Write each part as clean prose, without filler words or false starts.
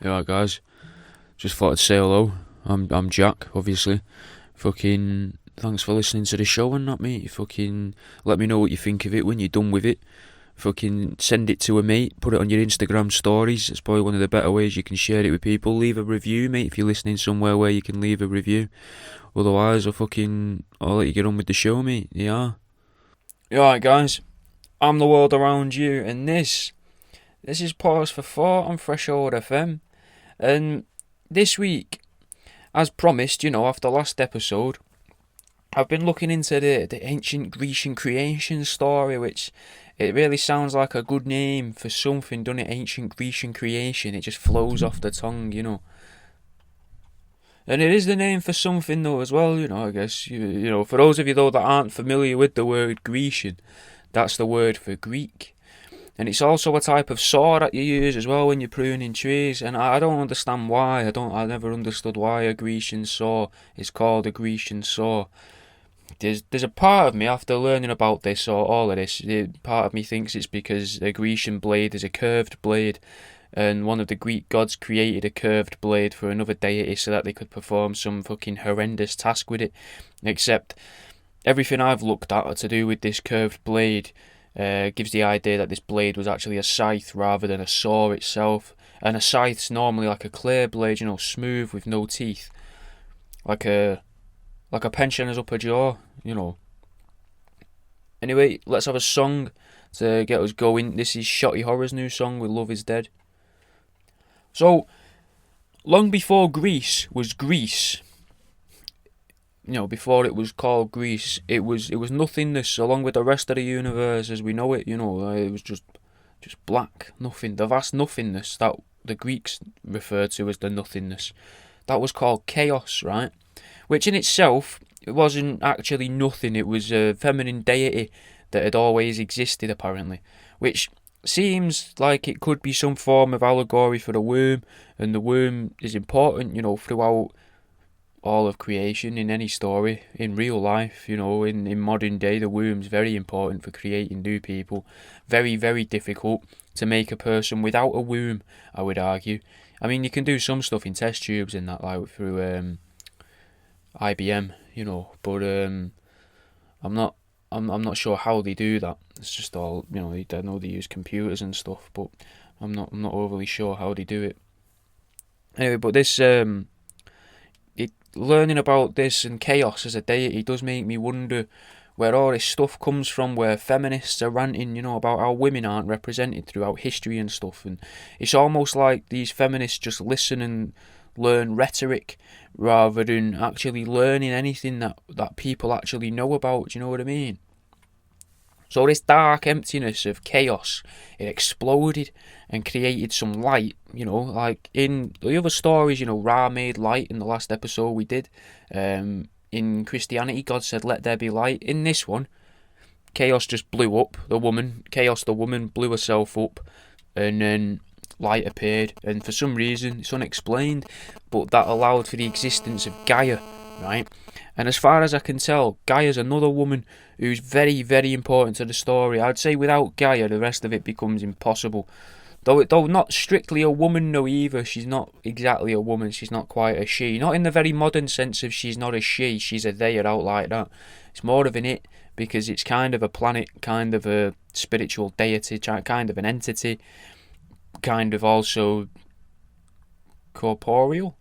Yeah, guys. Just thought I'd say hello. I'm Jack, obviously. Fucking thanks for listening to the show and that, mate. You fucking let me know what you think of it when you're done with it. Fucking send it to a mate. Put it on your Instagram stories. It's probably one of the better ways you can share it with people. Leave a review, mate, if you're listening somewhere where you can leave a review. Otherwise, I'll let you get on with the show, mate. Yeah. Alright, guys. I'm the world around you, and this is Pause for Thought on Threshold FM. And this week, as promised, after last episode, I've been looking into the ancient Grecian creation story, which it really sounds like a good name for something, doesn't it? Ancient Grecian creation. It just flows off the tongue. And it is the name for something, though, as well, I guess. For those of you, though, that aren't familiar with the word Grecian, that's the word for Greek. And it's also a type of saw that you use as well when you're pruning trees. And I don't understand why. I never understood why a Grecian saw is called a Grecian saw. There's a part of me, after learning about this or all of this, part of me thinks it's because a Grecian blade is a curved blade, and one of the Greek gods created a curved blade for another deity so that they could perform some fucking horrendous task with it. Except everything I've looked at to do with this curved blade gives the idea that this blade was actually a scythe rather than a saw itself. And a scythe's normally like a clear blade, smooth with no teeth, like a pensioner's upper jaw. Anyway, let's have a song to get us going. This is Shotty Horror's new song with Love Is Dead. So, long before Greece was Greece, before it was called Greece, it was nothingness along with the rest of the universe as we know it. It was just black, nothing, the vast nothingness that the Greeks referred to as the nothingness. That was called chaos, right? Which in itself, it wasn't actually nothing. It was a feminine deity that had always existed, apparently, which seems like it could be some form of allegory for the womb, and the womb is important, throughout all of creation, in any story, in real life, in modern day, the womb's very important for creating new people. Very, very difficult to make a person without a womb, I would argue. I mean, you can do some stuff in test tubes and that, like through IBM, but I'm not sure how they do that. It's just all, I know they use computers and stuff, but I'm not overly sure how they do it. Anyway, but this learning about this and chaos as a deity does make me wonder where all this stuff comes from, where feminists are ranting, about how women aren't represented throughout history and stuff. And it's almost like these feminists just listen and learn rhetoric rather than actually learning anything that people actually know about. Do you know what I mean? So this dark emptiness of chaos, it exploded and created some light, like in the other stories, Ra made light in the last episode we did. In Christianity, God said, "Let there be light." In this one, chaos just blew up. The woman blew herself up, and then light appeared. And for some reason, it's unexplained, but that allowed for the existence of Gaia, right? And as far as I can tell, Gaia's another woman who's very, very important to the story. I'd say without Gaia, the rest of it becomes impossible. Though not strictly a woman, no, either. She's not exactly a woman. She's not quite a she. Not in the very modern sense of she's not a she. She's a they, or out like that. It's more of an it, because it's kind of a planet, kind of a spiritual deity, kind of an entity, kind of also corporeal,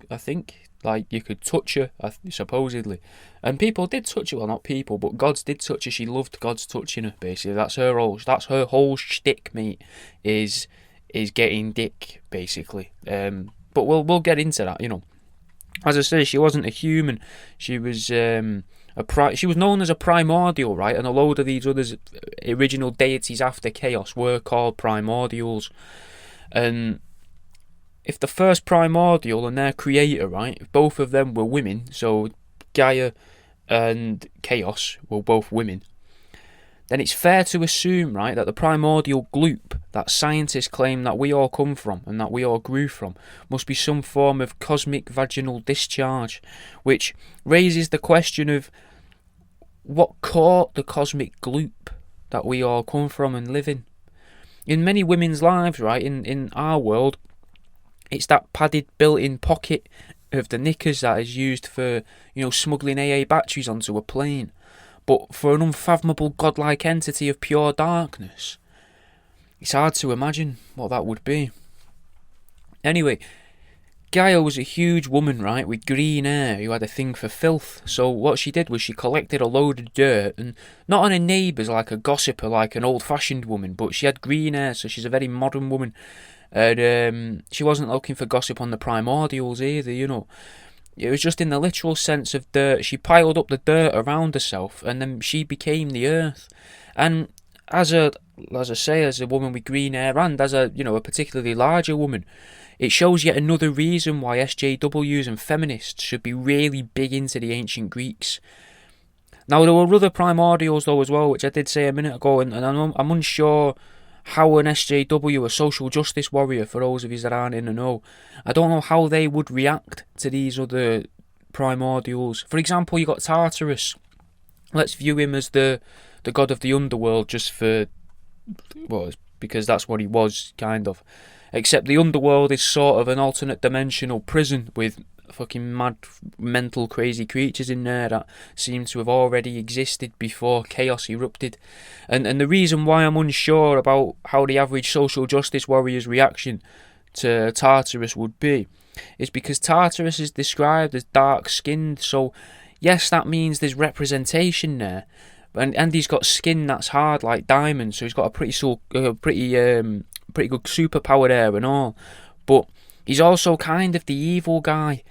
I think. Like, you could touch her, supposedly. And people did touch her. Well, not people, but gods did touch her. She loved gods touching her, basically. That's her whole shtick, mate, is getting dick, basically. But we'll get into that, As I say, she wasn't a human. She was she was known as a primordial, right? And a load of these others, original deities after chaos, were called primordials. And if the first primordial and their creator, right, if both of them were women, so Gaia and Chaos were both women, then it's fair to assume, right, that the primordial gloop that scientists claim that we all come from and that we all grew from must be some form of cosmic vaginal discharge, which raises the question of what caught the cosmic gloop that we all come from and live in. In many women's lives, right, in our world, It's that padded built-in pocket of the knickers that is used for, smuggling AA batteries onto a plane. But for an unfathomable godlike entity of pure darkness, it's hard to imagine what that would be. Anyway, Gaia was a huge woman, right, with green hair who had a thing for filth. So what she did was she collected a load of dirt, and not on her neighbours like a gossiper, like an old-fashioned woman, but she had green hair, so she's a very modern woman. And she wasn't looking for gossip on the primordials either, It was just in the literal sense of dirt. She piled up the dirt around herself, and then she became the earth. And as a woman with green hair, and as a particularly larger woman, it shows yet another reason why SJWs and feminists should be really big into the ancient Greeks. Now, there were other primordials though as well, which I did say a minute ago, and I'm unsure how an SJW, a social justice warrior, for those of you that aren't in the know, I don't know how they would react to these other primordials. For example, you got Tartarus. Let's view him as the god of the underworld, just for, because that's what he was, kind of. Except the underworld is sort of an alternate dimensional prison with fucking mad, mental, crazy creatures in there that seem to have already existed before chaos erupted. And the reason why I'm unsure about how the average social justice warrior's reaction to Tartarus would be is because Tartarus is described as dark-skinned, so yes, that means there's representation there. And he's got skin that's hard like diamond, so he's got a pretty good superpower there and all. But he's also kind of the evil guy.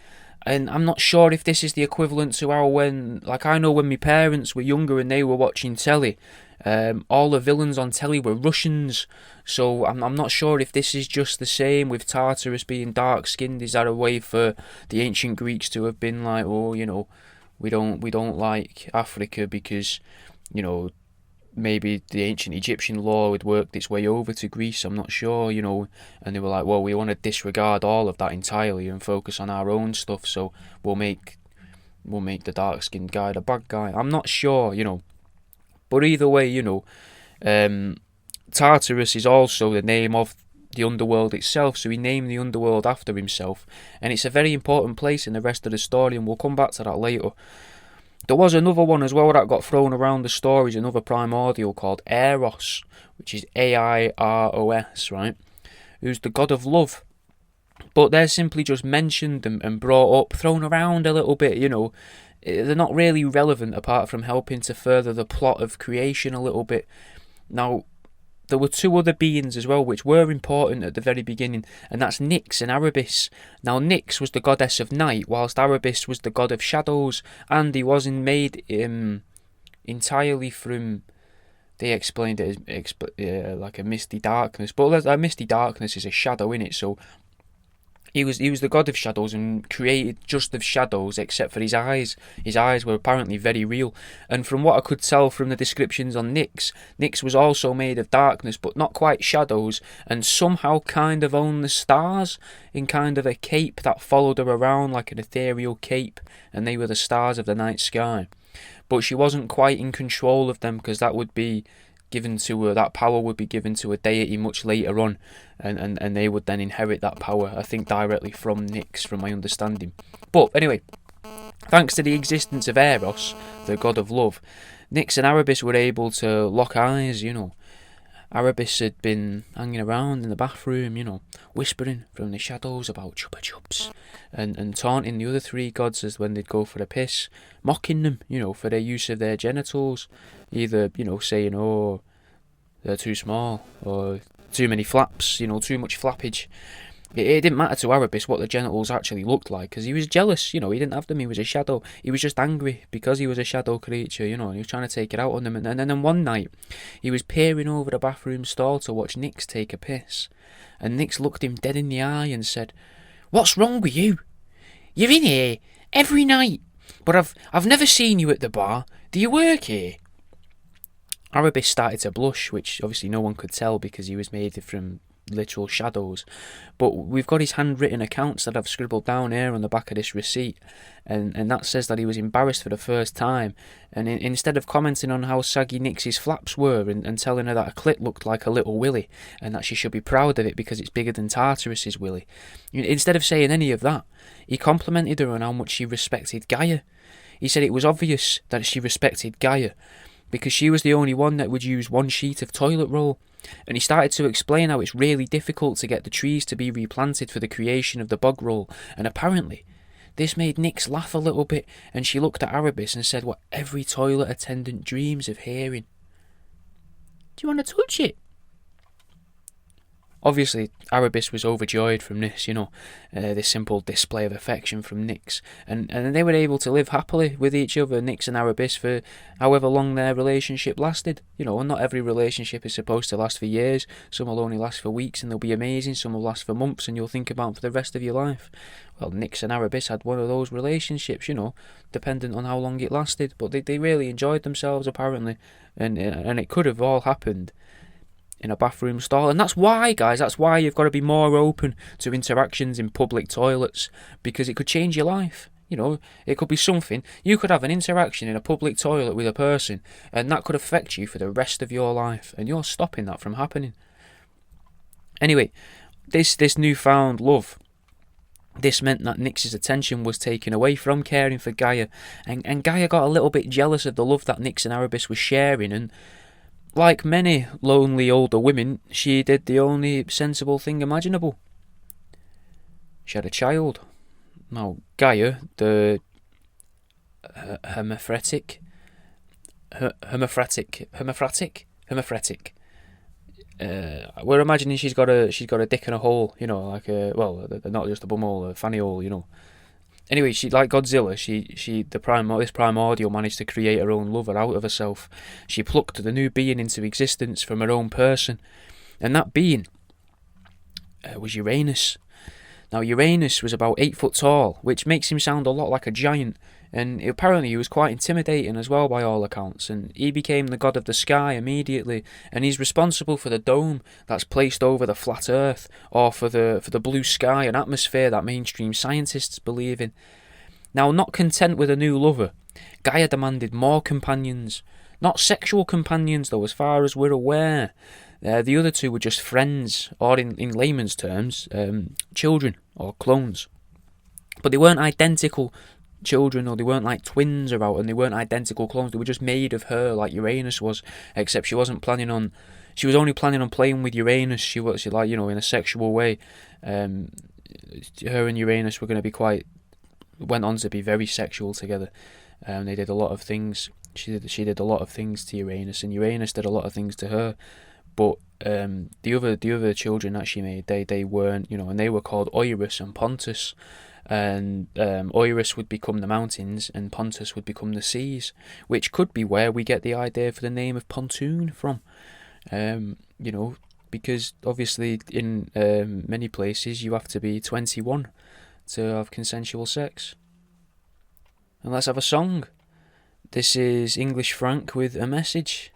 And I'm not sure if this is the equivalent to how I know when my parents were younger and they were watching telly, all the villains on telly were Russians. So I'm not sure if this is just the same with Tartarus being dark-skinned. Is that a way for the ancient Greeks to have been like, we don't like Africa because, maybe the ancient Egyptian law had worked its way over to Greece, I'm not sure, and they were like, well, we want to disregard all of that entirely and focus on our own stuff, so we'll make the dark-skinned guy the bad guy. I'm not sure, but either way, Tartarus is also the name of the underworld itself, so he named the underworld after himself, and it's a very important place in the rest of the story, and we'll come back to that later. There was another one as well that got thrown around the stories, another primordial called Eros, which is Airos, right? Who's the god of love. But they're simply just mentioned and brought up, thrown around a little bit, They're not really relevant apart from helping to further the plot of creation a little bit. Now, there were two other beings as well which were important at the very beginning, and that's Nyx and Erebus. Now, Nyx was the goddess of night, whilst Erebus was the god of shadows, and he wasn't made entirely from, they explained it as like a misty darkness, but a misty darkness is a shadow in it, so he was the god of shadows and created just of shadows except for his eyes. His eyes were apparently very real. And from what I could tell from the descriptions on Nyx, Nyx was also made of darkness but not quite shadows, and somehow kind of owned the stars in kind of a cape that followed her around like an ethereal cape, and they were the stars of the night sky. But she wasn't quite in control of them because that would be given to her, that power would be given to a deity much later on, and they would then inherit that power, I think directly from Nyx, from my understanding. But anyway, thanks to the existence of Eros, the god of love, Nyx and Erebus were able to lock eyes, Erebus had been hanging around in the bathroom, whispering from the shadows about chupa chups, and taunting the other three gods as when they'd go for a piss, mocking them, for their use of their genitals, either, saying, oh, they're too small, or too many flaps, too much flappage. It didn't matter to Erebus what the genitals actually looked like, because he was jealous, he didn't have them, he was a shadow. He was just angry because he was a shadow creature, and he was trying to take it out on them. And then one night, he was peering over the bathroom stall to watch Nyx take a piss. And Nyx looked him dead in the eye and said, "What's wrong with you? You're in here every night, but I've never seen you at the bar. Do you work here?" Erebus started to blush, which obviously no one could tell because he was made from literal shadows. But we've got his handwritten accounts that I've scribbled down here on the back of this receipt, and that says that he was embarrassed for the first time, and instead of commenting on how saggy Nix's flaps were and telling her that a clit looked like a little willy and that she should be proud of it because it's bigger than Tartarus's willy, instead of saying any of that, he complimented her on how much she respected Gaia. He said it was obvious that she respected Gaia because she was the only one that would use one sheet of toilet roll. And he started to explain how it's really difficult to get the trees to be replanted for the creation of the bog roll, and apparently this made Nix laugh a little bit, and she looked at Arabis and said what every toilet attendant dreams of hearing. "Do you want to touch it?" Obviously, Arabis was overjoyed from this, this simple display of affection from Nix, and they were able to live happily with each other, Nix and Arabis, for however long their relationship lasted. And not every relationship is supposed to last for years. Some will only last for weeks and they'll be amazing. Some will last for months and you'll think about them for the rest of your life. Well, Nix and Arabis had one of those relationships, dependent on how long it lasted, but they really enjoyed themselves apparently, and it could have all happened in a bathroom stall. And that's why, guys, you've got to be more open to interactions in public toilets, because it could change your life. It could be something. You could have an interaction in a public toilet with a person, and that could affect you for the rest of your life, and you're stopping that from happening. Anyway, this newfound love, this meant that Nix's attention was taken away from caring for Gaia, and Gaia got a little bit jealous of the love that Nix and Arabis were sharing, and like many lonely older women, she did the only sensible thing imaginable. She had a child. Now, Gaia, the hermaphroditic. We're imagining she's got a dick and a hole, like not just a bumhole, a fanny hole, Anyway, she, like Godzilla, this primordial managed to create her own lover out of herself. She plucked the new being into existence from her own person, and that being was Uranus. Now, Uranus was about 8 foot tall, which makes him sound a lot like a giant, and apparently he was quite intimidating as well by all accounts, and he became the god of the sky immediately, and he's responsible for the dome that's placed over the flat earth, or for the blue sky and atmosphere that mainstream scientists believe in. Now, not content with a new lover, Gaia demanded more companions. Not sexual companions though, as far as we're aware. The other two were just friends, or in layman's terms, children or clones. But they weren't identical children, or they weren't like twins and they weren't identical clones. They were just made of her, like Uranus was, except she was only planning on playing with Uranus. She like, in a sexual way. Her and Uranus were going to went on to be very sexual together. They did a lot of things. She did a lot of things to Uranus, and Uranus did a lot of things to her. But the other children that she made, they weren't, and they were called Eurus and Pontus. And Eurus would become the mountains, and Pontus would become the seas, which could be where we get the idea for the name of pontoon from. Because obviously in many places you have to be 21 to have consensual sex. And let's have a song. This is English Frank with A Message.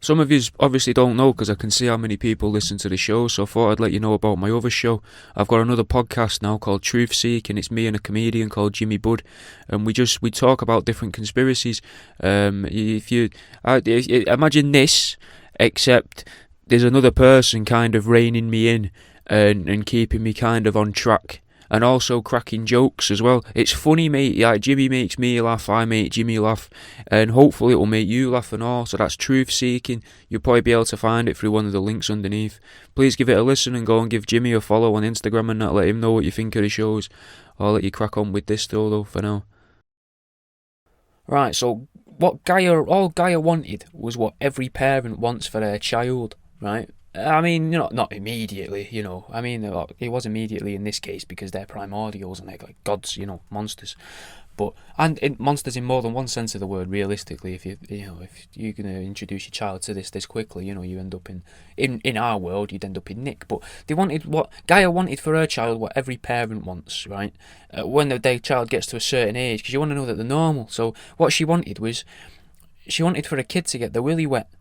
Some of you obviously don't know, because I can see how many people listen to the show, so I thought I'd let you know about my other show. I've got another podcast now called Truth Seek, and it's me and a comedian called Jimmy Budd, and we talk about different conspiracies. Imagine this, except there's another person kind of reining me in and keeping me kind of on track. And also cracking jokes as well. It's funny, mate. Like, Jimmy makes me laugh, I make Jimmy laugh, and hopefully it'll make you laugh and all. So that's Truth Seeking. You'll probably be able to find it through one of the links underneath. Please give it a listen and go and give Jimmy a follow on Instagram and that. Let him know what you think of the shows. I'll let you crack on with this though for now. Right, so all Gaia wanted was what every parent wants for their child, right? I mean, not immediately, I mean, it was immediately in this case because they're primordials and they're like gods, monsters. And monsters in more than one sense of the word. Realistically, if you're gonna introduce your child to this quickly, you end up in our world, you'd end up in Nick. But they wanted what Gaia wanted for her child, what every parent wants, right? When their child gets to a certain age, because you want to know that they're normal. So what she wanted was, she wanted for a kid to get the willy wet,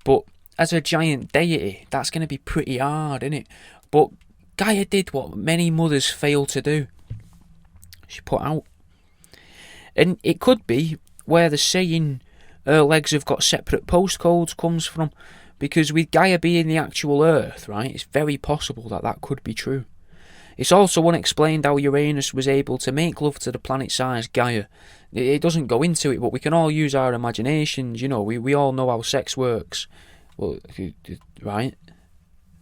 but as a giant deity, that's going to be pretty hard, isn't it? But Gaia did what many mothers fail to do. She put out. And it could be where the saying her legs have got separate postcodes comes from. Because with Gaia being the actual Earth, right, it's very possible that that could be true. It's also unexplained how Uranus was able to make love to the planet-sized Gaia. It doesn't go into it, but we can all use our imaginations, you know. We all know how sex works. Well, right?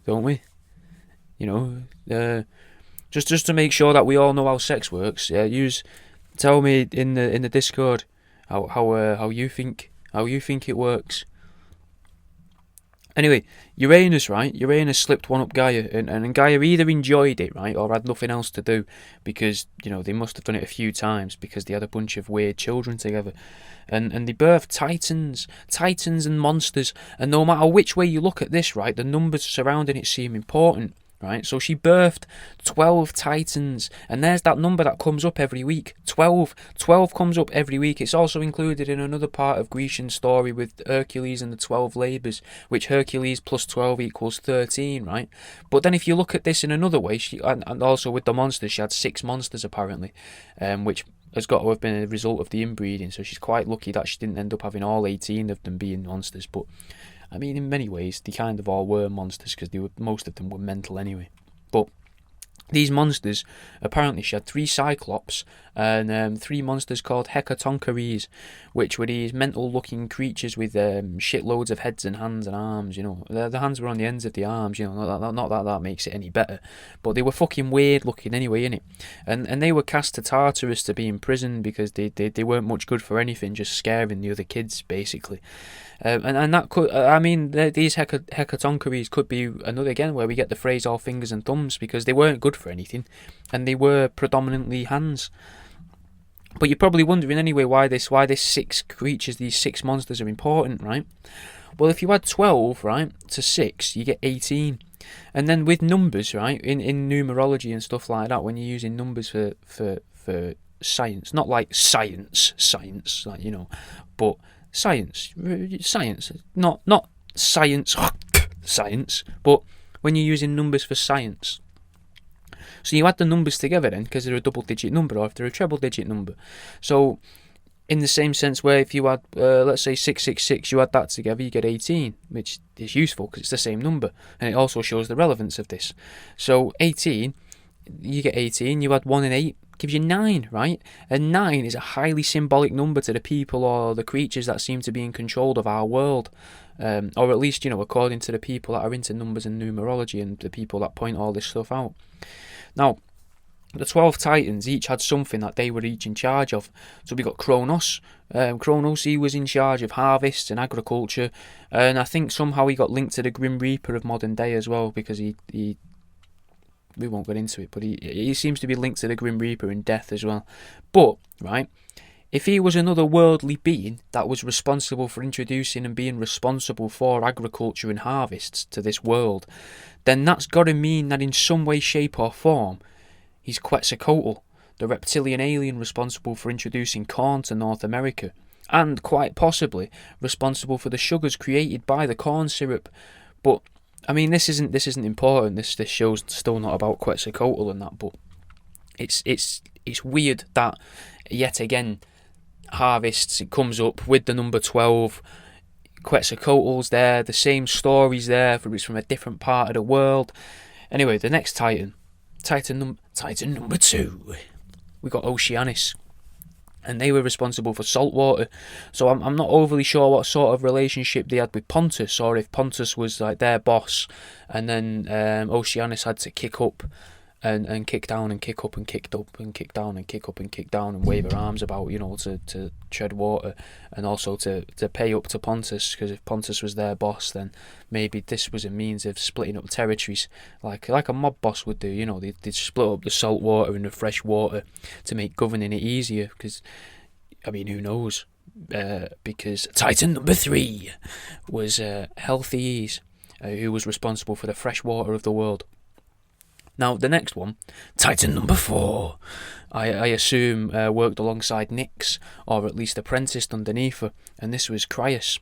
Don't we? You know, just to make sure that we all know how sex works. Tell me in the Discord how you think it works. Anyway, Uranus, right? Uranus slipped one up Gaia, and Gaia either enjoyed it, right, or had nothing else to do, because, you know, they must have done it a few times because they had a bunch of weird children together, and they birthed titans and monsters, and no matter which way you look at this, right, the numbers surrounding it seem important. Right, so she birthed 12 titans, and there's that number that comes up every week. 12 comes up every week. It's also included in another part of Grecian story with Hercules and the 12 labours, which Hercules plus 12 equals 13, right? But then if you look at this in another way, and also with the monsters, she had 6 monsters apparently, which has got to have been a result of the inbreeding, so she's quite lucky that she didn't end up having all 18 of them being monsters, but I mean, in many ways, they kind of all were monsters because most of them were mental anyway. But these monsters, apparently she had 3 cyclops and 3 monsters called hecatoncheires, which were these mental-looking creatures with shitloads of heads and hands and arms, you know. The hands were on the ends of the arms, you know, not that that makes it any better. But they were fucking weird-looking anyway, innit? And they were cast to Tartarus to be imprisoned because they weren't much good for anything, just scaring the other kids, basically. And that could, I mean, these hecatoncheires could be another, again, where we get the phrase all fingers and thumbs, because they weren't good for anything, and they were predominantly hands. But you're probably wondering anyway why this 6 creatures, these 6 monsters are important, right? Well, if you add 12, right, to 6, you get 18. And then with numbers, right, in numerology and stuff like that, when you're using numbers for science, not like science, like, you know, but science, not science, science, but when you're using numbers for science. So you add the numbers together then, because they're a double-digit number, or if they're a treble-digit number. So in the same sense where if you add, let's say 666, you add that together, you get 18, which is useful because it's the same number, and it also shows the relevance of this. So 18, you get 18, you add 1 and 8, gives you 9, right? And 9 is a highly symbolic number to the people or the creatures that seem to be in control of our world, or at least, you know, according to the people that are into numbers and numerology and the people that point all this stuff out. Now, the 12 titans each had something that they were each in charge of. So we got Kronos. Kronos, he was in charge of harvests and agriculture, and I think somehow he got linked to the Grim Reaper of modern day as well, because he we won't get into it, but he seems to be linked to the Grim Reaper in death as well. But, right, if he was another worldly being that was responsible for introducing and being responsible for agriculture and harvests to this world, then that's got to mean that in some way, shape or form, he's Quetzalcoatl, the reptilian alien responsible for introducing corn to North America, and quite possibly responsible for the sugars created by the corn syrup. But I mean, this isn't important. This show's still not about Quetzalcoatl and that. But it's weird that yet again harvests, it comes up with the number 12. Quetzalcoatl's there. The same story's there, but it's from a different part of the world. Anyway, the next Titan number 2, we got Oceanus, and they were responsible for salt water. So I'm not overly sure what sort of relationship they had with Pontus, or if Pontus was like their boss, and then Oceanus had to kick up and kick down and kick up and kick up and kick down and kick up and kick down and wave her arms about, you know, to tread water, and also to pay up to Pontus, because if Pontus was their boss, then maybe this was a means of splitting up territories, like a mob boss would do, you know. They'd split up the salt water and the fresh water to make governing it easier, because, I mean, who knows, because Titan number 3 was Healthies, who was responsible for the fresh water of the world. Now, the next one, Titan number 4, I assume worked alongside Nyx, or at least apprenticed underneath her, and this was Crius.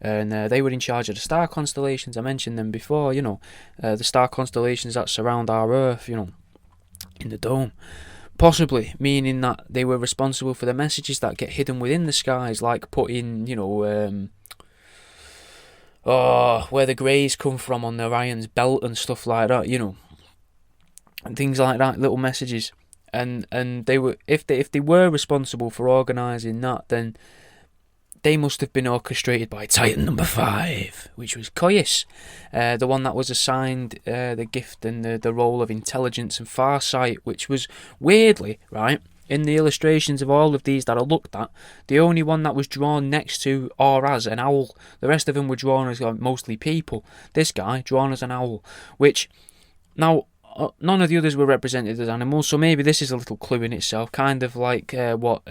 and they were in charge of the star constellations. I mentioned them before, the star constellations that surround our Earth, in the dome. Possibly meaning that they were responsible for the messages that get hidden within the skies, like putting, where the greys come from on the Orion's belt and stuff like that, and things like that, little messages. And they were, if they were responsible for organising that, then they must have been orchestrated by Titan number 5, which was Coeus, the one that was assigned the gift and the role of intelligence and farsight, which was weirdly, right, in the illustrations of all of these that I looked at, the only one that was drawn next to or as an owl. The rest of them were drawn as mostly people. This guy, drawn as an owl, which, now, none of the others were represented as animals, so maybe this is a little clue in itself, kind of like what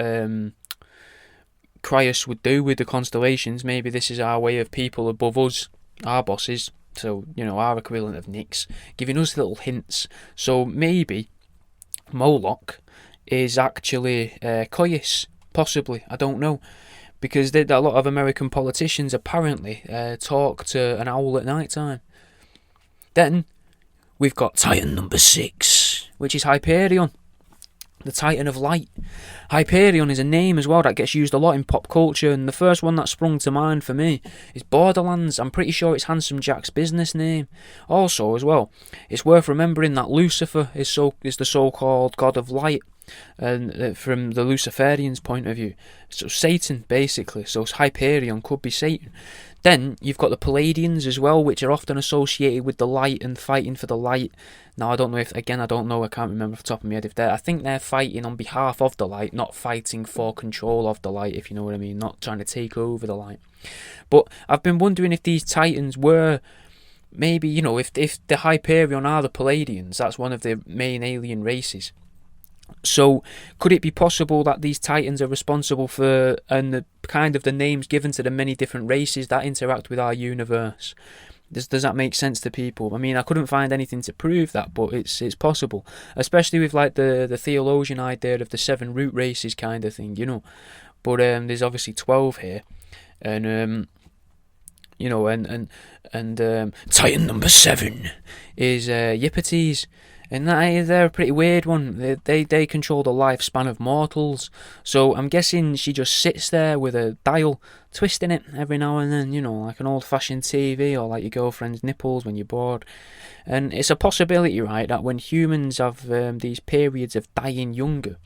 Crius would do with the constellations. Maybe this is our way of people above us, our bosses, so, our equivalent of Nyx, giving us little hints. So maybe Moloch is actually Coeus, possibly, I don't know, because a lot of American politicians apparently talk to an owl at night time. Then we've got Titan number 6, which is Hyperion, the Titan of Light. Hyperion is a name as well that gets used a lot in pop culture, and the first one that sprung to mind for me is Borderlands. I'm pretty sure it's Handsome Jack's business name. Also, as well, it's worth remembering that Lucifer is the so-called god of light, and from the Luciferians' point of view, so Satan basically. So Hyperion could be Satan. Then you've got the Palladians as well, which are often associated with the light and fighting for the light. Now I don't know, I can't remember off the top of my head I think they're fighting on behalf of the light, not fighting for control of the light, if you know what I mean, not trying to take over the light. But I've been wondering if these Titans were maybe, if the Hyperion are the Palladians, that's one of the main alien races. So could it be possible that these Titans are responsible for, and the names given to the many different races that interact with our universe? Does that make sense to people? I mean, I couldn't find anything to prove that, but it's possible, especially with like the theologian idea of the 7 root races kind of thing, But there's obviously 12 here, and Titan number 7 is Eupetes. And they're a pretty weird one. They control the lifespan of mortals. So I'm guessing she just sits there with a dial, twisting it every now and then, like an old-fashioned TV, or like your girlfriend's nipples when you're bored. And it's a possibility, right, that when humans have these periods of dying younger,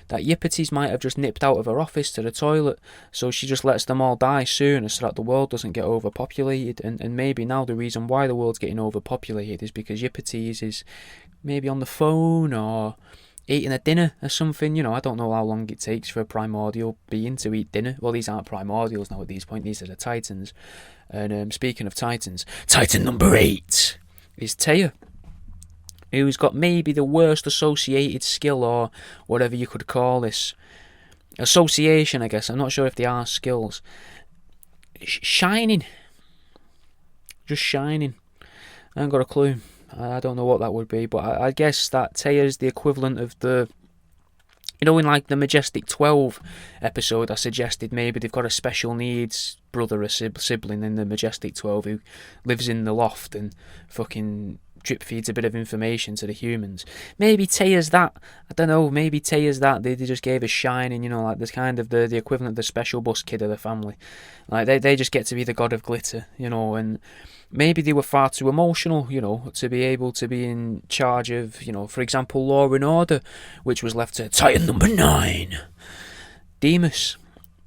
that Eupetes might have just nipped out of her office to the toilet, so she just lets them all die sooner so that the world doesn't get overpopulated. And maybe now the reason why the world's getting overpopulated is because Eupetes is maybe on the phone or eating a dinner or something. I don't know how long it takes for a primordial being to eat dinner. Well, these aren't primordials now at this point, these are the Titans. And speaking of Titans, Titan number 8 is Theia, who's got maybe the worst associated skill, or whatever you could call this. Association, I guess. I'm not sure if they are skills. Shining. Just shining. I haven't got a clue. I don't know what that would be, but I guess that Theia is the equivalent of the... in like the Majestic 12 episode, I suggested maybe they've got a special needs brother or sibling in the Majestic 12 who lives in the loft and fucking drip feeds a bit of information to the humans. Maybe Theia's that. I don't know, maybe Theia's that. They just gave us shining, like there's kind of the equivalent of the special bus kid of the family. Like they just get to be the god of glitter, and maybe they were far too emotional, to be able to be in charge of, for example, law and order, which was left to Titan number 9, Demas,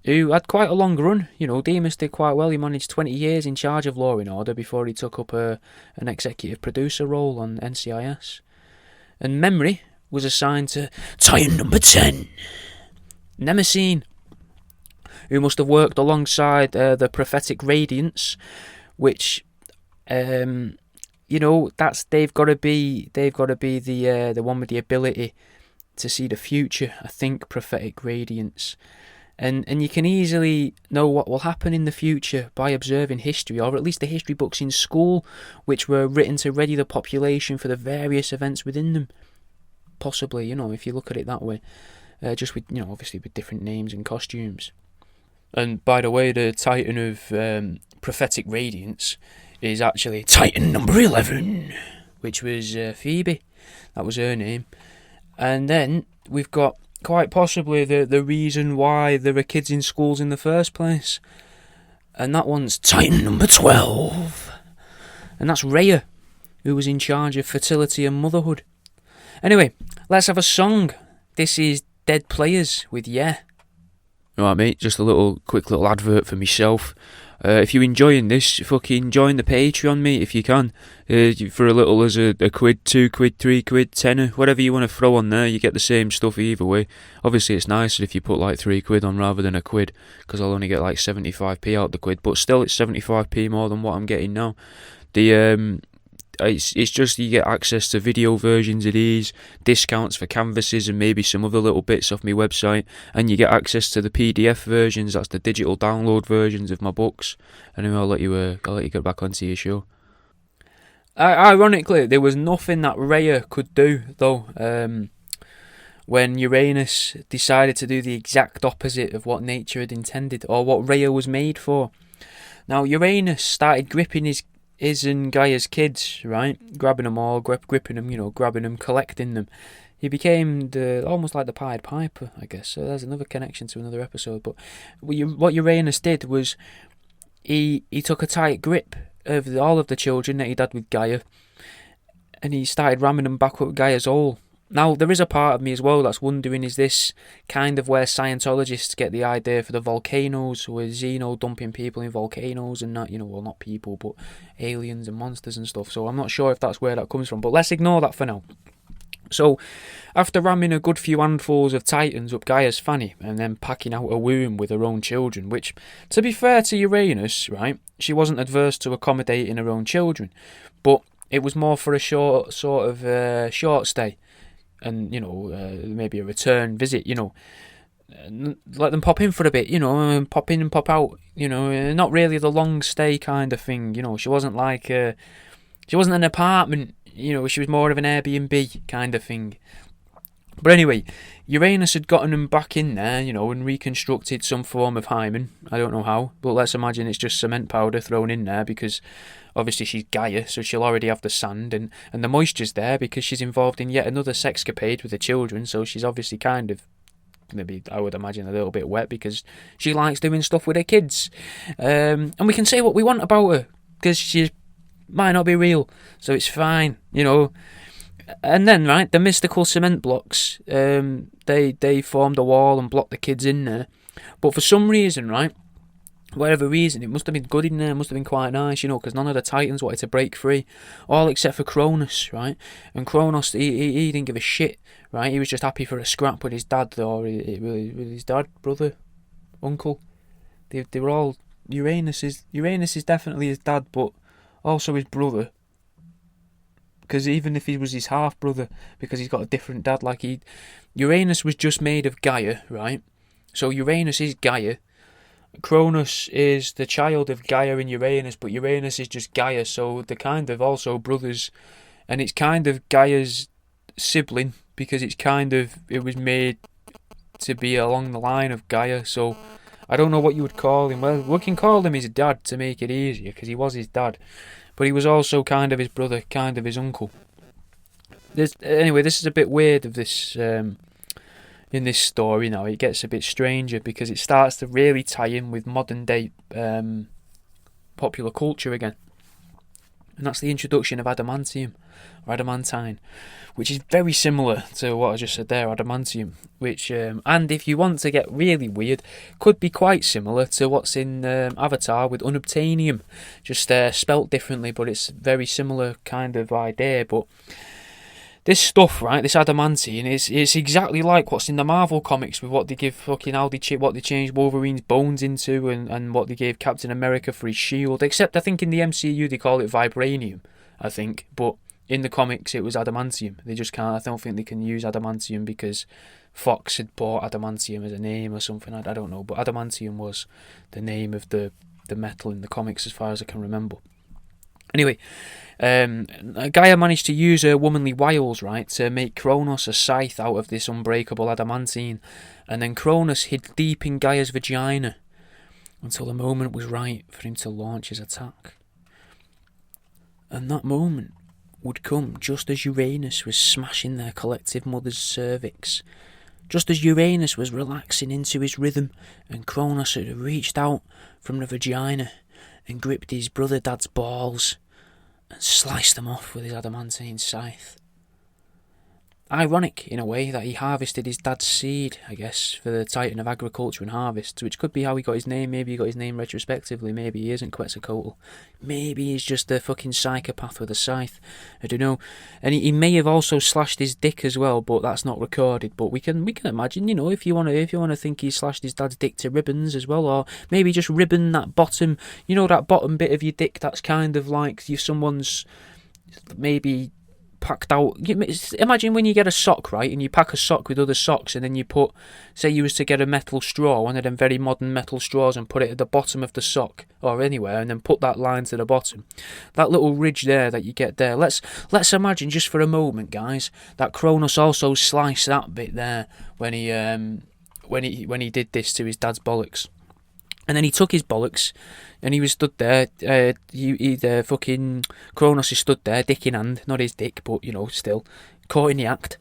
who had quite a long run. Demas did quite well. He managed 20 years in charge of law and order before he took up an executive producer role on NCIS. And memory was assigned to Titan number 10, Mnemosyne, who must have worked alongside the prophetic radiance, which... they've got to be the one with the ability to see the future. I think prophetic radiance, and you can easily know what will happen in the future by observing history, or at least the history books in school, which were written to ready the population for the various events within them. Possibly, if you look at it that way, just with obviously with different names and costumes. And by the way, the Titan of prophetic radiance is actually Titan number 11, which was Phoebe. That was her name. And then we've got quite possibly the reason why there are kids in schools in the first place. And that one's Titan number 12. And that's Rhea, who was in charge of fertility and motherhood. Anyway, let's have a song. This is Dead Players with Yeah. Alright mate, just a quick little advert for myself. If you're enjoying this, fucking join the Patreon, mate, if you can. For a little as a quid, 2 quid, 3 quid, tenner, whatever you want to throw on there, you get the same stuff either way. Obviously it's nicer if you put like 3 quid on rather than a quid, because I'll only get like 75p out the quid, but still it's 75p more than what I'm getting now. It's just you get access to video versions of these, discounts for canvases and maybe some other little bits off my website, and you get access to the PDF versions, that's the digital download versions of my books. Anyway, I'll let you get back onto your show. Ironically, there was nothing that Rhea could do, though, when Uranus decided to do the exact opposite of what nature had intended, or what Rhea was made for. Now, Uranus started gripping his and Gaia's kids, right? Grabbing them all, gripping them, grabbing them, collecting them. He became almost like the Pied Piper, I guess. So there's another connection to another episode. But what Uranus did was he took a tight grip of all of the children that he'd had with Gaia, and he started ramming them back up Gaia's hole. Now, there is a part of me as well that's wondering, is this kind of where Scientologists get the idea for the volcanoes, with Xeno dumping people in volcanoes and that, well, not people, but aliens and monsters and stuff. So I'm not sure if that's where that comes from, but let's ignore that for now. So, after ramming a good few handfuls of Titans up Gaia's fanny, and then packing out a womb with her own children, which, to be fair to Uranus, right, she wasn't adverse to accommodating her own children, but it was more for a short stay. And, maybe a return visit, let them pop in for a bit, and pop in and pop out, not really the long stay kind of thing, she wasn't like, she wasn't an apartment, she was more of an Airbnb kind of thing. But anyway, Uranus had gotten them back in there, and reconstructed some form of hymen. I don't know how, but let's imagine it's just cement powder thrown in there, because obviously she's Gaia, so she'll already have the sand, and the moisture's there because she's involved in yet another sexcapade with the children, so she's obviously kind of, maybe I would imagine, a little bit wet because she likes doing stuff with her kids. And we can say what we want about her, because she might not be real, so it's fine, And then, right, the mystical cement blocks, they formed a wall and blocked the kids in there. But for some reason, right, whatever reason, it must have been good in there, must have been quite nice, because none of the Titans wanted to break free, all except for Cronus, right? And Cronus, he didn't give a shit, right? He was just happy for a scrap with his dad, or with his dad, brother, uncle. They were all, Uranus is definitely his dad, but also his brother. Because even if he was his half-brother, because he's got a different dad, Uranus was just made of Gaia, right? So Uranus is Gaia. Cronus is the child of Gaia and Uranus, but Uranus is just Gaia, so they're kind of also brothers. And it's kind of Gaia's sibling, because it was made to be along the line of Gaia, so I don't know what you would call him. Well, we can call him his dad to make it easier, because he was his dad. But he was also kind of his brother, kind of his uncle. Anyway, this is a bit weird of this in this story now. It gets a bit stranger because it starts to really tie in with modern day popular culture again. And that's the introduction of adamantium, or adamantine, which is very similar to what I just said there, adamantium, which, and if you want to get really weird, could be quite similar to what's in Avatar with unobtainium, just spelt differently, but it's very similar kind of idea. But this stuff, right, this adamantine, it's exactly like what's in the Marvel comics with what they give fucking what they changed Wolverine's bones into, and what they gave Captain America for his shield, except I think in the MCU they call it vibranium, I think, but in the comics it was adamantium. They just can't, I don't think they can use adamantium because Fox had bought adamantium as a name or something, I don't know, but adamantium was the name of the metal in the comics as far as I can remember. Anyway, Gaia managed to use her womanly wiles, right, to make Kronos a scythe out of this unbreakable adamantine, and then Kronos hid deep in Gaia's vagina. until the moment was right for him to launch his attack. And that moment would come just as Uranus was smashing their collective mother's cervix, just as Uranus was relaxing into his rhythm, and Kronos had reached out from the vagina and gripped his brother dad's balls and sliced them off with his adamantine scythe. Ironic, in a way, that he harvested his dad's seed, I guess, for the Titan of agriculture and harvests, which could be how he got his name. Maybe he got his name retrospectively. Maybe he isn't Quetzalcoatl. Maybe he's just a fucking psychopath with a scythe. I don't know. And he may have also slashed his dick as well, but that's not recorded. But we can imagine, if you want to think he slashed his dad's dick to ribbons as well, or maybe just ribbon that bottom, that bottom bit of your dick that's kind of like someone's maybe packed out. Imagine when you get a sock, right, and you pack a sock with other socks, and then you put, say you was to get a metal straw, one of them very modern metal straws, and put it at the bottom of the sock or anywhere, and then put that line to the bottom. That little ridge there that you get there. Let's imagine just for a moment, guys, that Kronos also sliced that bit there when he did this to his dad's bollocks. And then he took his bollocks, and he was stood there. Fucking Kronos is stood there, dick in hand, not his dick, but still caught in the act.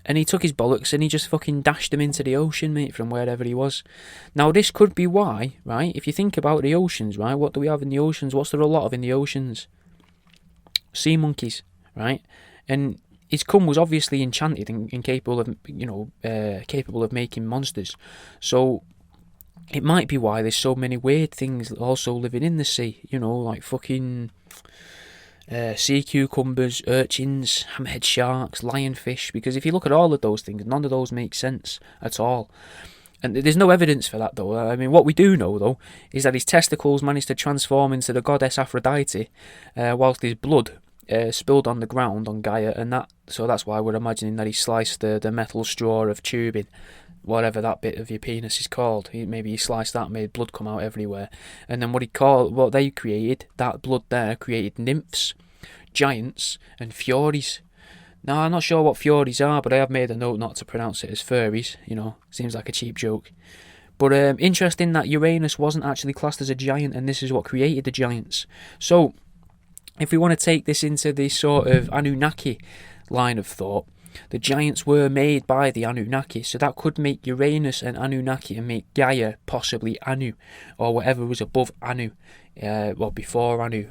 And he took his bollocks and he just fucking dashed them into the ocean, mate, from wherever he was. Now this could be why, right? If you think about the oceans, right? What do we have in the oceans? What's there a lot of in the oceans? Sea monkeys, right? And his cum was obviously enchanted and capable of making monsters. So it might be why there's so many weird things also living in the sea, like fucking sea cucumbers, urchins, hammerhead sharks, lionfish, because if you look at all of those things, none of those make sense at all. And there's no evidence for that, though. I mean, what we do know, though, is that his testicles managed to transform into the goddess Aphrodite, whilst his blood spilled on the ground on Gaia, and so that's why we're imagining that he sliced the metal straw of tubing, whatever that bit of your penis is called. Maybe he sliced that, made blood come out everywhere. And then what they created, that blood there, created nymphs, giants, and furies. Now, I'm not sure what furies are, but I have made a note not to pronounce it as furries. Seems like a cheap joke. But interesting that Uranus wasn't actually classed as a giant, and this is what created the giants. So, if we want to take this into the sort of Anunnaki line of thought, the giants were made by the Anunnaki, so that could make Uranus an Anunnaki and make Gaia possibly Anu, or whatever was above Anu, before Anu,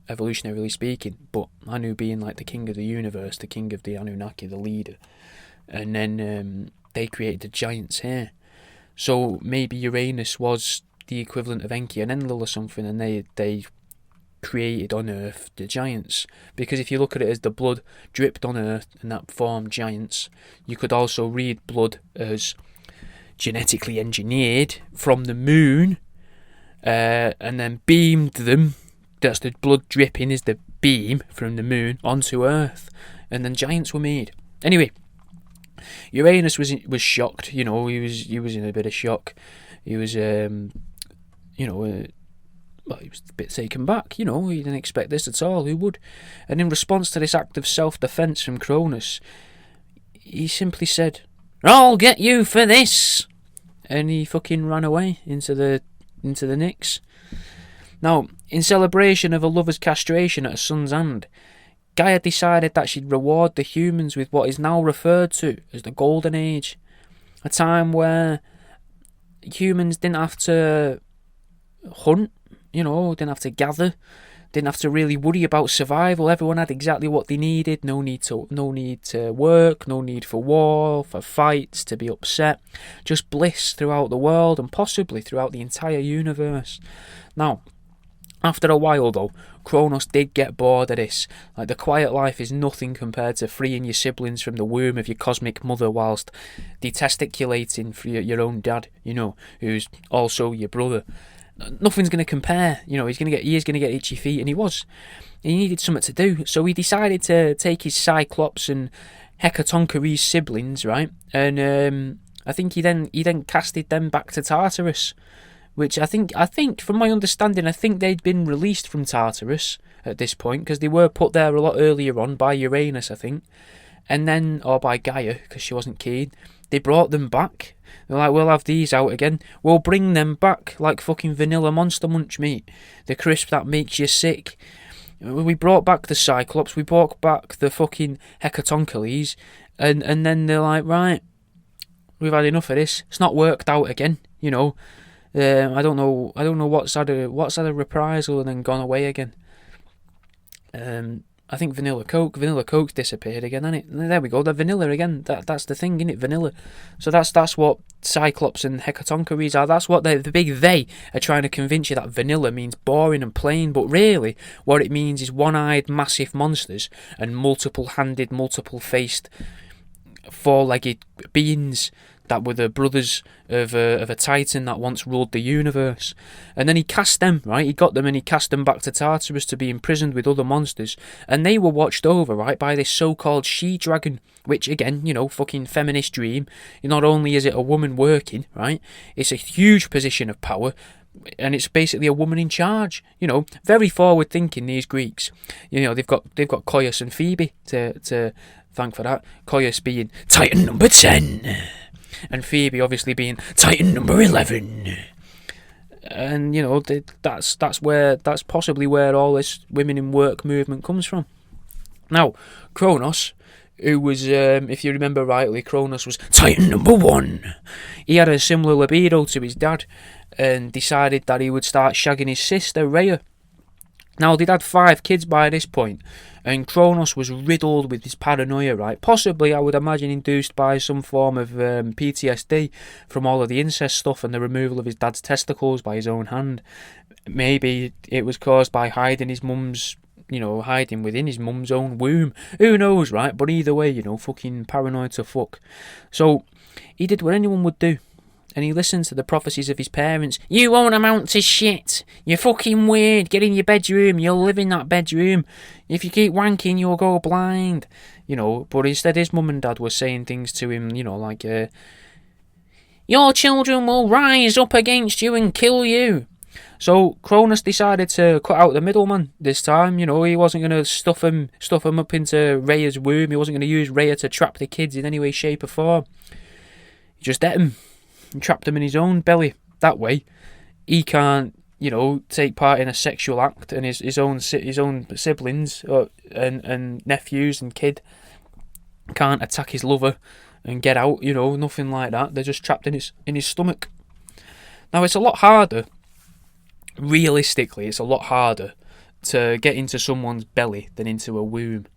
evolutionarily speaking, but Anu being like the king of the universe, the king of the Anunnaki, the leader, and then they created the giants here. So maybe Uranus was the equivalent of Enki and Enlil or something, and they created on Earth the giants, because if you look at it as the blood dripped on Earth and that formed giants, you could also read blood as genetically engineered from the moon, and then beamed them. That's the blood dripping is the beam from the moon onto Earth, and then giants were made. Anyway, Uranus was shocked. He was in a bit of shock. He was he was a bit taken back, he didn't expect this at all, who would? And in response to this act of self-defence from Kronos, he simply said, "I'll get you for this!" And he fucking ran away into the Nyx. Now, in celebration of a lover's castration at a son's hand, Gaia decided that she'd reward the humans with what is now referred to as the Golden Age, a time where humans didn't have to hunt, didn't have to gather, didn't have to really worry about survival. Everyone had exactly what they needed. No need to work, no need for war, for fights, to be upset. Just bliss throughout the world and possibly throughout the entire universe. Now, after a while though, Kronos did get bored of this. Like, the quiet life is nothing compared to freeing your siblings from the womb of your cosmic mother whilst detesticulating for your own dad, who's also your brother. Nothing's going to compare. He is going to get itchy feet, and he needed something to do, so he decided to take his Cyclops and Hecatoncheires siblings, right, and I think he then casted them back to Tartarus, which I think from my understanding, I think they'd been released from Tartarus at this point, because they were put there a lot earlier on by Uranus, I think, and then, or by Gaia, because she wasn't keen, they brought them back. They're like, we'll have these out again. We'll bring them back like fucking vanilla Monster Munch meat. The crisp that makes you sick. We brought back the Cyclops, we brought back the fucking Hecatoncheires, and then they're like, right, we've had enough of this. It's not worked out again, I don't know what's had a reprisal and then gone away again. I think Vanilla Coke's disappeared again, hasn't it? There we go, they're vanilla again. That's the thing, isn't it? Vanilla. So that's what Cyclops and Hecatoncheires are. That's what the big they are trying to convince you, that vanilla means boring and plain. But really, what it means is one-eyed, massive monsters and multiple-handed, multiple-faced, four-legged beings that were the brothers of a titan that once ruled the universe. And then he cast them, right? He got them and he cast them back to Tartarus to be imprisoned with other monsters. And they were watched over, right, by this so-called she-dragon, which, again, fucking feminist dream. Not only is it a woman working, right, it's a huge position of power, and it's basically a woman in charge. Very forward-thinking, these Greeks. They've got Coius and Phoebe to thank for that. Coius being Titan number 10. And Phoebe obviously being Titan number 11, and that's possibly where all this women in work movement comes from. Now, Kronos, who was, if you remember rightly, Kronos was Titan number 1. He had a similar libido to his dad, and decided that he would start shagging his sister Rhea. Now, they'd had 5 kids by this point, and Kronos was riddled with this paranoia, right? Possibly, I would imagine, induced by some form of PTSD from all of the incest stuff and the removal of his dad's testicles by his own hand. Maybe it was caused by hiding within his mum's own womb. Who knows, right? But either way, fucking paranoid to fuck. So, he did what anyone would do. And he listened to the prophecies of his parents. You won't amount to shit. You're fucking weird. Get in your bedroom. You'll live in that bedroom. If you keep wanking, you'll go blind. But instead his mum and dad were saying things to him, like, your children will rise up against you and kill you. So Cronus decided to cut out the middleman this time. He wasn't going to stuff him up into Rhea's womb. He wasn't going to use Rhea to trap the kids in any way, shape or form. He just ate him and trapped him in his own belly. That way, he can't, take part in a sexual act, and his own siblings and nephews and kid can't attack his lover and get out. Nothing like that. They're just trapped in his stomach. Now, it's a lot harder. Realistically, it's a lot harder to get into someone's belly than into a womb,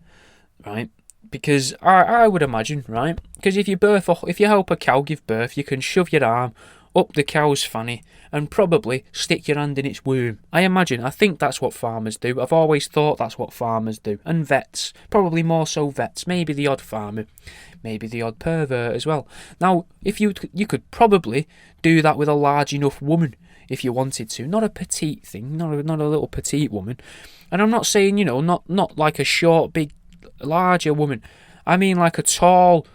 right? Because I would imagine, right? Because if you help a cow give birth, you can shove your arm up the cow's fanny and probably stick your hand in its womb. I think that's what farmers do. I've always thought that's what farmers do. And vets, probably more so vets. Maybe the odd farmer, maybe the odd pervert as well. Now, if you could probably do that with a large enough woman if you wanted to. Not a petite thing, not a little petite woman. And I'm not saying, not like a short, big, larger woman. I mean like a tall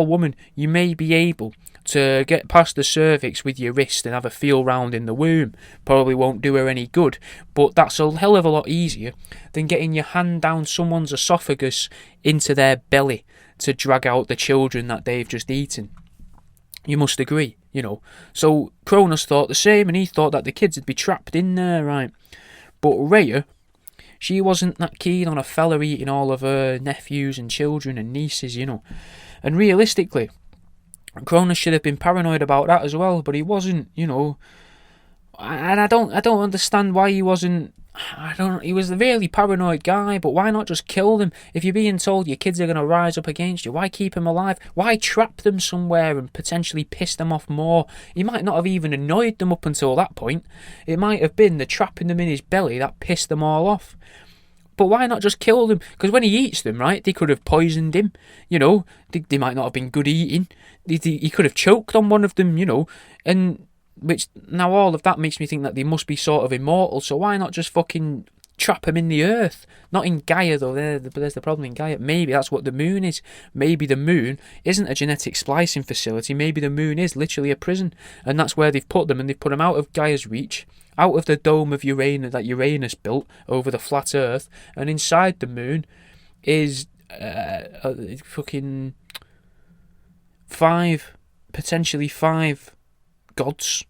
woman. You may be able to get past the cervix with your wrist and have a feel round in the womb. Probably won't do her any good, but that's a hell of a lot easier than getting your hand down someone's esophagus into their belly to drag out the children that they've just eaten. You must agree, So Cronus thought the same, and he thought that the kids would be trapped in there, right? But Rhea, she wasn't that keen on a fella eating all of her nephews and children and nieces, And realistically, Cronus should have been paranoid about that as well, but he wasn't, And I don't understand why he wasn't. He was a really paranoid guy, but why not just kill them? If you're being told your kids are going to rise up against you, why keep them alive? Why trap them somewhere and potentially piss them off more? He might not have even annoyed them up until that point. It might have been the trapping them in his belly that pissed them all off. But why not just kill them? Because when he eats them, right, they could have poisoned him, They might not have been good eating. He could have choked on one of them, And which, now all of that makes me think that they must be sort of immortal, so why not just fucking trap them in the earth? Not in Gaia, though, there's the problem in Gaia. Maybe that's what the moon is. Maybe the moon isn't a genetic splicing facility. Maybe the moon is literally a prison, and that's where they've put them, and they've put them out of Gaia's reach, out of the dome of Uranus that Uranus built over the flat earth, and inside the moon is fucking potentially five gods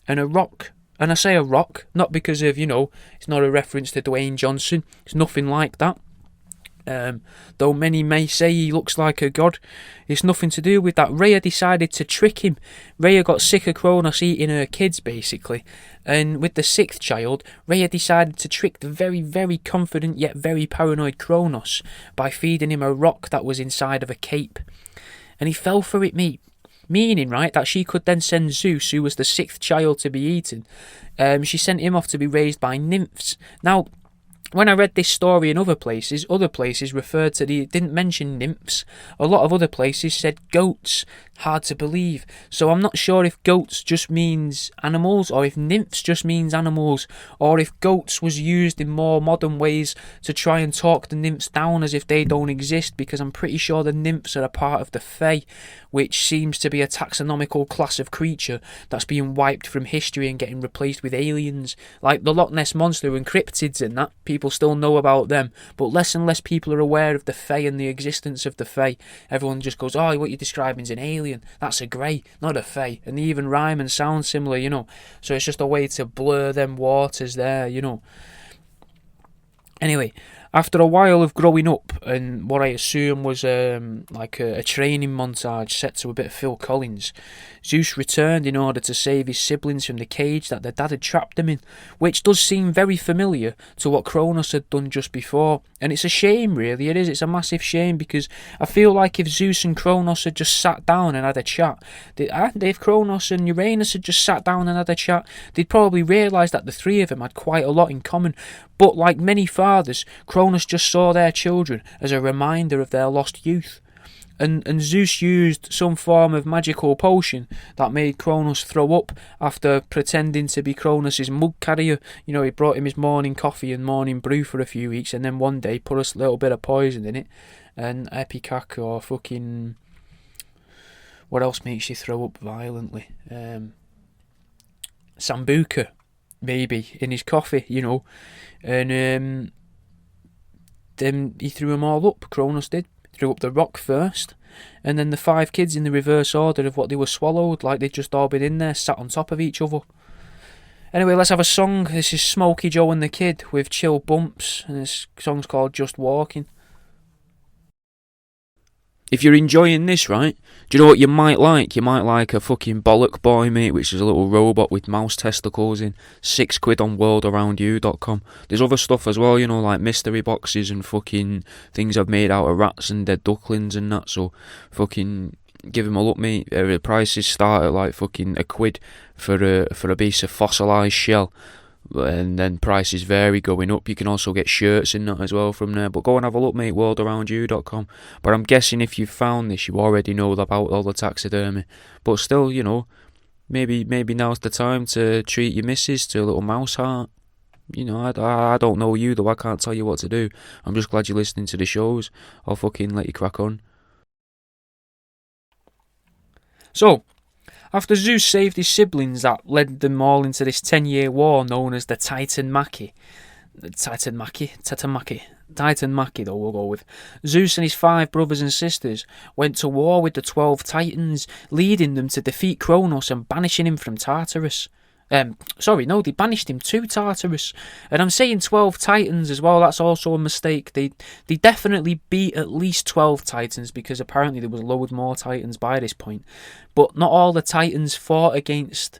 and a rock. And I say a rock, not because of, it's not a reference to Dwayne Johnson. It's nothing like that. Though many may say he looks like a god, it's nothing to do with that. Rhea decided to trick him. Rhea got sick of Kronos eating her kids, basically. And with the sixth child, Rhea decided to trick the very, very confident yet very paranoid Kronos by feeding him a rock that was inside of a cape. And he fell for it, mate. Meaning, right, that she could then send Zeus, who was the sixth child to be eaten. She sent him off to be raised by nymphs. Now, when I read this story in other places referred to it didn't mention nymphs. A lot of other places said goats. Hard to believe. So I'm not sure if goats just means animals, or if nymphs just means animals, or if goats was used in more modern ways to try and talk the nymphs down as if they don't exist, because I'm pretty sure the nymphs are a part of the Fae, which seems to be a taxonomical class of creature that's being wiped from history and getting replaced with aliens. Like the Loch Ness Monster and cryptids and that, people still know about them, but less and less people are aware of the Fae and the existence of the Fae. Everyone just goes, oh, what you're describing is an alien. That's a grey, not a Fae. And they even rhyme and sound similar, So it's just a way to blur them waters there, Anyway, after a while of growing up and what I assume was like a training montage set to a bit of Phil Collins, Zeus returned in order to save his siblings from the cage that their dad had trapped them in, which does seem very familiar to what Kronos had done just before. And it's a shame, really, it is. It's a massive shame, because I feel like if Zeus and Kronos had just sat down and had a chat, if Kronos and Uranus had just sat down and had a chat, they'd probably realise that the three of them had quite a lot in common. But like many fathers, Kronos just saw their children as a reminder of their lost youth. And Zeus used some form of magical potion that made Kronos throw up after pretending to be Kronos' mug carrier. He brought him his morning coffee and morning brew for a few weeks, and then one day put a little bit of poison in it. And Epicac or fucking... what else makes you throw up violently? Sambuca, maybe, in his coffee, And then he threw them all up, Kronos did. Threw up the rock first, and then the five kids in the reverse order of what they were swallowed, like they'd just all been in there, sat on top of each other. Anyway, let's have a song. This is Smokey Joe and the Kid with Chill Bumps, and this song's called Just Walking. If you're enjoying this, right, do you know what you might like? You might like a fucking bollock boy, mate, which is a little robot with mouse testicles in. £6 on worldaroundyou.com. There's other stuff as well, like mystery boxes and fucking things I've made out of rats and dead ducklings and that, so fucking give them a look, mate. The prices start at like fucking £1 for a piece of fossilised shell. And then prices vary going up. You can also get shirts in that as well from there. But go and have a look, mate, worldaroundyou.com. But I'm guessing if you've found this, you already know about all the taxidermy. But still, maybe now's the time to treat your missus to a little mouse heart. I don't know you, though. I can't tell you what to do. I'm just glad you're listening to the shows. I'll fucking let you crack on. So, after Zeus saved his siblings that led them all into this 10-year war known as the Titanmachy, though we'll go with, Zeus and his 5 brothers and sisters went to war with the 12 Titans, leading them to defeat Kronos and banishing him from Tartarus. They banished him to Tartarus. And I'm saying 12 Titans as well, that's also a mistake. They definitely beat at least 12 Titans, because apparently there was loads more Titans by this point. But not all the Titans fought against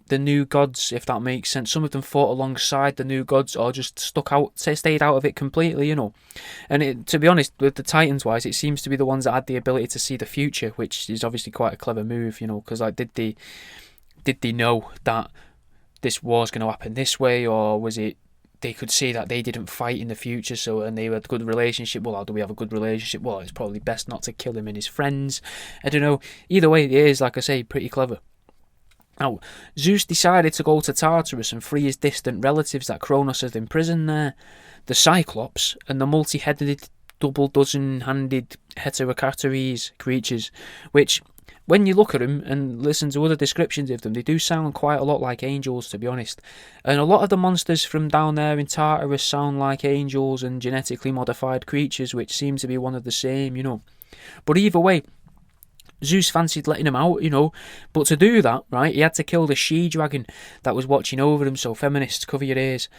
the new gods, if that makes sense. Some of them fought alongside the new gods, or just stayed out of it completely, And to be honest, with the Titans wise, it seems to be the ones that had the ability to see the future, which is obviously quite a clever move, because did they know that this war's going to happen this way, or was it they could see that they didn't fight in the future, and they had a good relationship? Well, how do we have a good relationship? Well, it's probably best not to kill him and his friends. I don't know. Either way, it is, like I say, pretty clever. Now, Zeus decided to go to Tartarus and free his distant relatives that Kronos had imprisoned there, the Cyclops and the multi-headed, double-dozen-handed Heterocateres creatures, which when you look at them and listen to other descriptions of them, they do sound quite a lot like angels, to be honest. And a lot of the monsters from down there in Tartarus sound like angels and genetically modified creatures, which seem to be one of the same, But either way, Zeus fancied letting him out, But to do that, right, he had to kill the she-dragon that was watching over him. So feminists, cover your ears.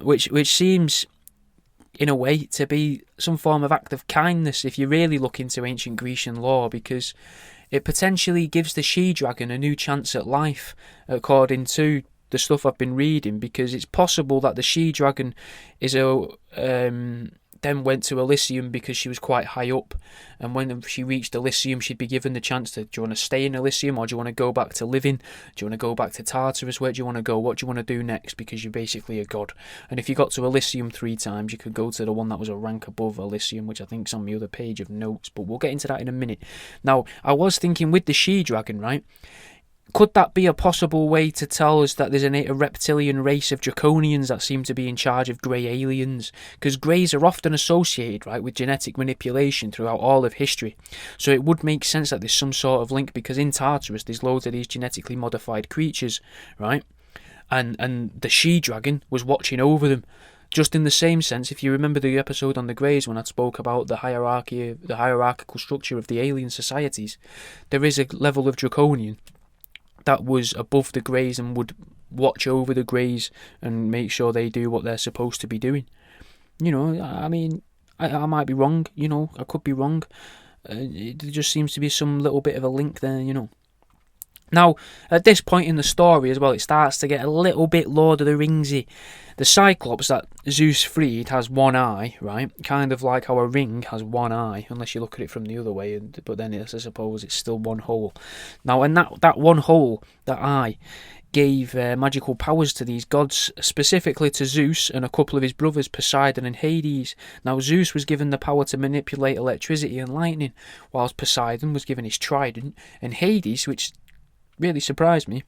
Which seems, in a way, to be some form of act of kindness if you really look into ancient Grecian lore, because it potentially gives the she-dragon a new chance at life, according to the stuff I've been reading, because it's possible that the she-dragon is then went to Elysium because she was quite high up, and when she reached Elysium she'd be given the chance to, do you want to stay in Elysium or do you want to go back to living? Do you want to go back to Tartarus? Where do you want to go? What do you want to do next? Because you're basically a god. And if you got to Elysium 3 times, you could go to the one that was a rank above Elysium, which I think's on the other page of notes, but we'll get into that in a minute. Now, I was thinking with the she-dragon, right, could that be a possible way to tell us that there's a reptilian race of draconians that seem to be in charge of grey aliens? Because greys are often associated, right, with genetic manipulation throughout all of history. So it would make sense that there's some sort of link, because in Tartarus there's loads of these genetically modified creatures, right? And the she-dragon was watching over them. Just in the same sense, if you remember the episode on the Greys when I spoke about the hierarchical structure of the alien societies, there is a level of draconian that was above the Greys and would watch over the Greys and make sure they do what they're supposed to be doing. I mean, I might be wrong, I could be wrong. There just seems to be some little bit of a link there, Now, at this point in the story as well, it starts to get a little bit Lord of the Ringsy. The Cyclops that Zeus freed has one eye, right? Kind of like how a ring has one eye, unless you look at it from the other way, but then I suppose it's still one hole. Now, and that one hole, that eye, gave magical powers to these gods, specifically to Zeus and a couple of his brothers, Poseidon and Hades. Now, Zeus was given the power to manipulate electricity and lightning, whilst Poseidon was given his trident, and Hades, which really surprised me,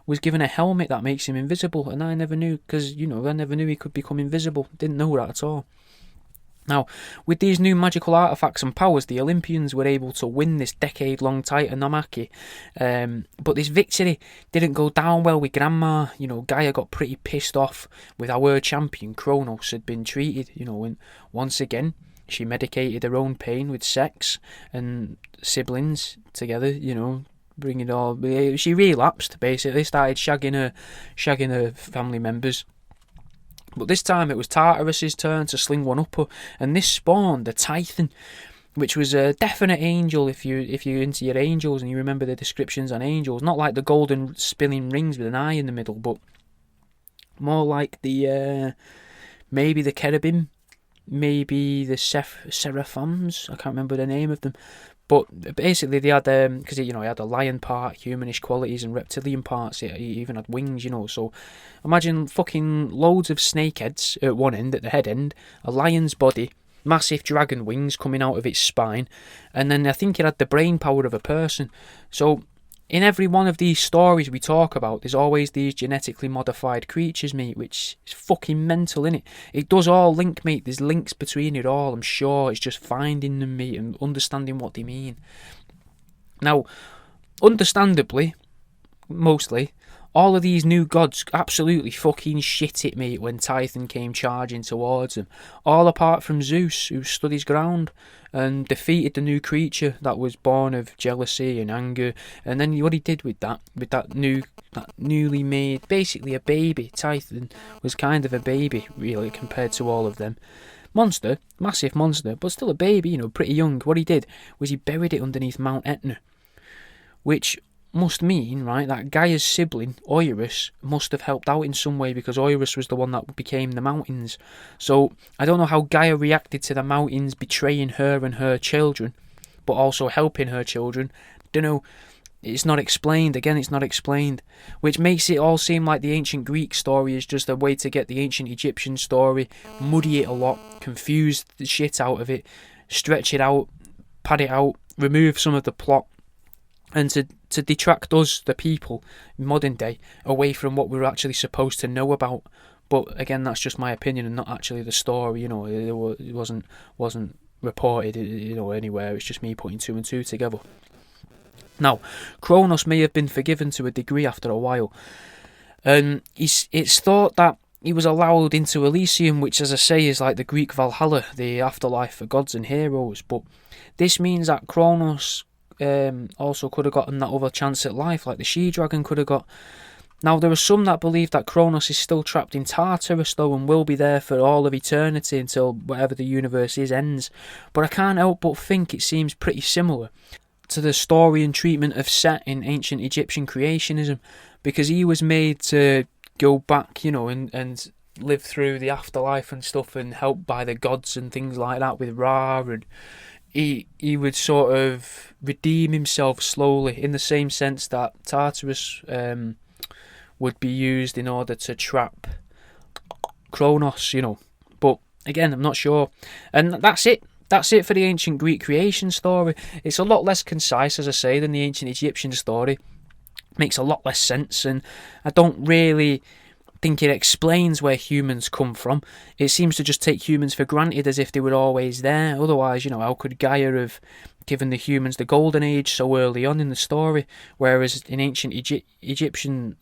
was given a helmet that makes him invisible, and I never knew, because, I never knew he could become invisible. Didn't know that at all. Now, with these new magical artifacts and powers, the Olympians were able to win this decade-long Titanomachy, but this victory didn't go down well with Grandma. Gaia got pretty pissed off with how her champion, Kronos, had been treated, and once again, she medicated her own pain with sex and siblings together, bring it all. She relapsed, basically, started shagging her family members. But this time it was Tartarus's turn to sling one up her, and this spawned the Titan, which was a definite angel if you're into your angels and you remember the descriptions on angels. Not like the golden spinning rings with an eye in the middle, but more like the maybe the cherubim, maybe the seraphims. I can't remember the name of them. But basically they had, because he had a lion part, humanish qualities, and reptilian parts. He even had wings, So imagine fucking loads of snakeheads at one end, at the head end, a lion's body, massive dragon wings coming out of its spine, and then I think it had the brain power of a person. So in every one of these stories we talk about, there's always these genetically modified creatures, mate, which is fucking mental, innit? It does all link, mate. There's links between it all, I'm sure. It's just finding them, mate, and understanding what they mean. Now, understandably, mostly, all of these new gods absolutely fucking shit it, mate, when Titan came charging towards them. All apart from Zeus, who stood his ground and defeated the new creature that was born of jealousy and anger. And then what he did with that newly made, basically a baby, Titan was kind of a baby, really, compared to all of them. Monster, massive monster, but still a baby, pretty young. What he did was he buried it underneath Mount Etna, which must mean, right, that Gaia's sibling, Eurus, must have helped out in some way, because Eurus was the one that became the mountains. So I don't know how Gaia reacted to the mountains betraying her and her children, but also helping her children. Don't know. It's not explained. Again, it's not explained. Which makes it all seem like the ancient Greek story is just a way to get the ancient Egyptian story, muddy it a lot, confuse the shit out of it, stretch it out, pad it out, remove some of the plot, and to detract us, the people, modern day, away from what we're actually supposed to know about. But again, that's just my opinion and not actually the story. It wasn't reported, anywhere. It's just me putting two and two together. Now, Kronos may have been forgiven to a degree after a while, and it's thought that he was allowed into Elysium, which, as I say, is like the Greek Valhalla, the afterlife for gods and heroes. But this means that Kronos also could have gotten that other chance at life, like the she-dragon could have got. Now, there are some that believe that Kronos is still trapped in Tartarus, though, and will be there for all of eternity until whatever the universe is ends. But I can't help but think it seems pretty similar to the story and treatment of Set in ancient Egyptian creationism, because he was made to go back, and live through the afterlife and stuff, and helped by the gods and things like that with Ra, and he would sort of redeem himself slowly, in the same sense that Tartarus would be used in order to trap Kronos, But again, I'm not sure. And that's it. That's it for the ancient Greek creation story. It's a lot less concise, as I say, than the ancient Egyptian story. Makes a lot less sense, and I don't really think it explains where humans come from. It seems to just take humans for granted as if they were always there. Otherwise, how could Gaia have given the humans the golden age so early on in the story? Whereas in ancient Egyptian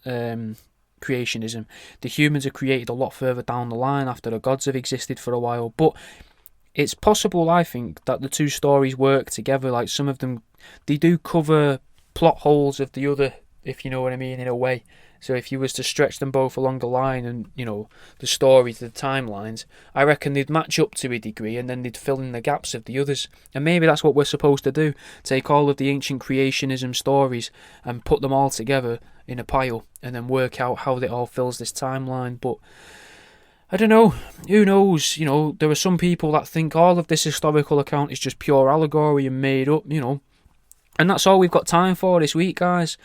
creationism, the humans are created a lot further down the line after the gods have existed for a while. But it's possible, I think, that the two stories work together. Like, some of them, they do cover plot holes of the other, if you know what I mean, in a way. So if you was to stretch them both along the line and, the stories, the timelines, I reckon they'd match up to a degree, and then they'd fill in the gaps of the others. And maybe that's what we're supposed to do. Take all of the ancient creationism stories and put them all together in a pile, and then work out how it all fills this timeline. But I don't know. Who knows? There are some people that think all of this historical account is just pure allegory and made up, And that's all we've got time for this week, guys.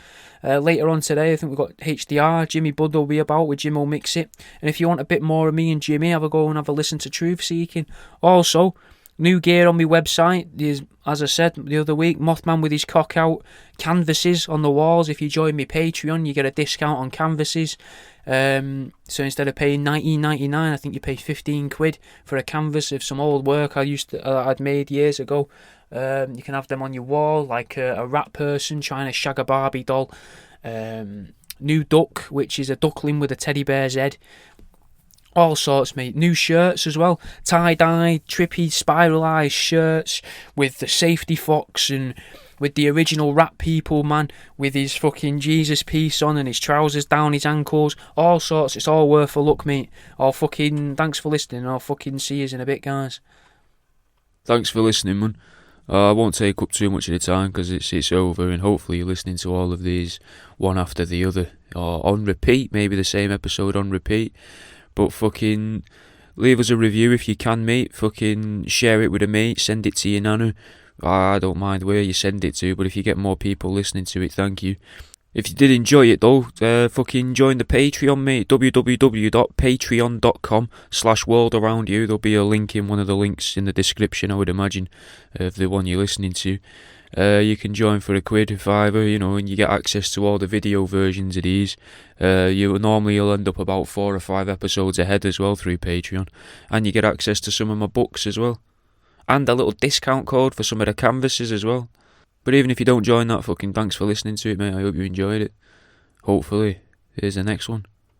Later on today, I think we've got HDR. Jimmy Budd will be about with Jim will Mix It. And if you want a bit more of me and Jimmy, have a go and have a listen to Truth Seeking. Also, new gear on my website. There's, as I said the other week, Mothman with his cock out, canvases on the walls. If you join me Patreon, you get a discount on canvases. So instead of paying $19.99, I think you pay £15 for a canvas of some old work I'd made years ago. You can have them on your wall, like a rat person trying to shag a Barbie doll. New duck, which is a duckling with a teddy bear's head. All sorts, mate. New shirts as well. Tie-dye, trippy, spiralised shirts with the safety fox and with the original rat people man with his fucking Jesus piece on and his trousers down his ankles. All sorts. It's all worth a look, mate. Thanks for listening. I'll fucking see you in a bit, guys. Thanks for listening, man. I won't take up too much of the time because it's over, and hopefully you're listening to all of these one after the other, or on repeat, maybe the same episode on repeat. But fucking leave us a review if you can, mate. Fucking share it with a mate, send it to your nana. I don't mind where you send it to, but if you get more people listening to it, thank you. If you did enjoy it though, fucking join the Patreon, mate. www.patreon.com/worldaroundyou. There'll be a link in one of the links in the description, I would imagine, of the one you're listening to. You can join for £1, $5, and you get access to all the video versions of these. You'll end up about 4 or 5 episodes ahead as well through Patreon, and you get access to some of my books as well, and a little discount code for some of the canvases as well. But even if you don't join that, fucking thanks for listening to it, mate. I hope you enjoyed it. Hopefully, here's the next one.